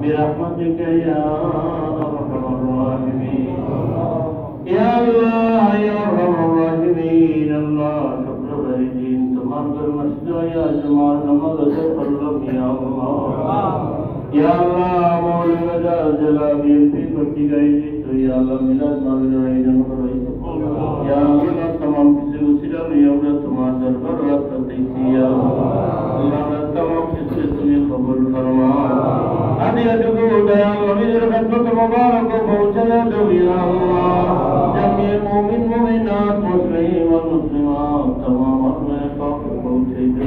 برحمتك يا أرحم الراحمين يا الله يا أرحم الراحمين الله شكر الدين تمام المسجد يا جمال نماز قلب يا الله يا الله مولانا جلابي في بكي گئی تو يا الله ميلاد ماغنا ريجن کرے يا الله تمام کسی وسیلہ میں اور تمام دربار رکھتے يا الله تمام کسی تمہیں قبول فرما ادي ادعو يا الله میرے خدمت مبارک کو پہنچا دو يا الله جميع مومن مومنات مسلمین و مسلمات تمام اپنے پاک پہنچے دو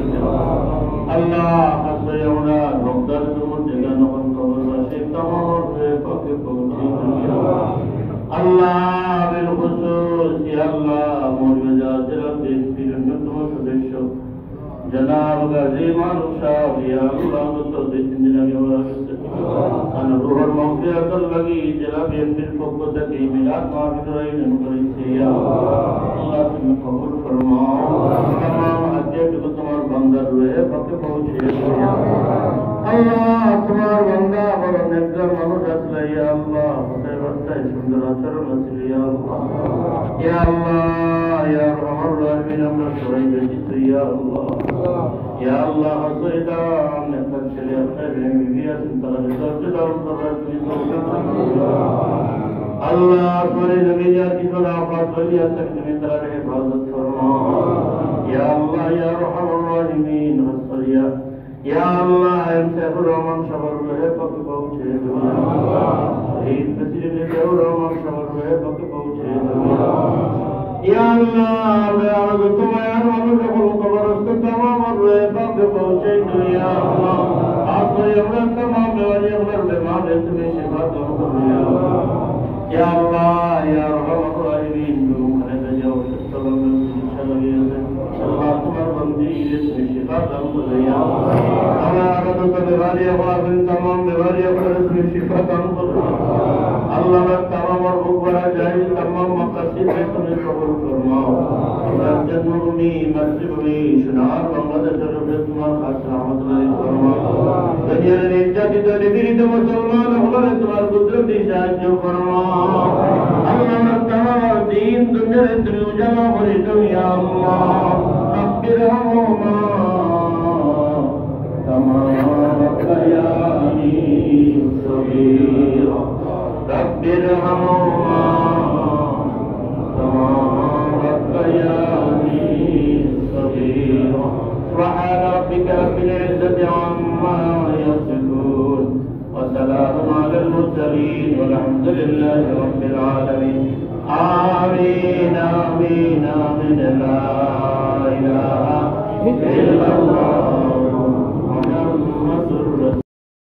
الله حسن اولاد رمضان جگہ نقل قبر رشید تمام اپنے پاک پہنچے دو الله بالخصوص يا الله موجودة جلال في جنة وسدش جناب غازي مانوشا يا الله تصدق جنابي ورشد أنا روح المغفرة الذي جلال في الفقد في ميلاد ما في رأينا نقرأ يا الله تم قبول فرما تمام حجات کو تمہار بندہ روئے پاک پہنچے يا الله تمہار بندہ اور نگزر منوش اصل يا الله سندر چرن يا الله يا الله يا ارحم الراحمين امر شرعي بجس يا الله يا الله صيدا من تنشل يا خير بيا سنتر جدا وصرت الله سوري زمينيا کی خلافات ولی تک من تر حفاظت فرما يا الله يا ارحم الراحمين حصريا يا الله انت رحمان شبر ہے پاک پہنچے شہید مسجد میں رحمان شبر ہے پاک پہنچے يا الله يا رب تمام امر قبر تمام ہے پاک پہنچے يا الله آپ یہ تمام بیماری اور بیمار تمہیں شفا دو يا الله يا ارحم الراحمين من جو سبب صلوات بندی اسم شفا دو يا الله بیماری اور تمام بیماری اور شفا دو الله تمام اور بڑا جائے تمام مقاصد میں تمہیں قبول فرماؤ جنوبی مسجدی شنار محمد شرف تمہار خاص رحمت اللہ فرماؤ دنیا نے جاتی تو نبی تو مسلمان ہمارے تمہار قدرت شاہد جو فرماؤ اللہ تمام دین دنیا نے تمہیں اجلا خریدو یا اللہ رب ارحمہما تمام ربیانی صغیرا رب ارحمهما كما ربياني صغيرا سبحان ربك رب العزة عما يصفون وسلام على المرسلين والحمد لله رب العالمين آمين آمين آمين لا إله إلا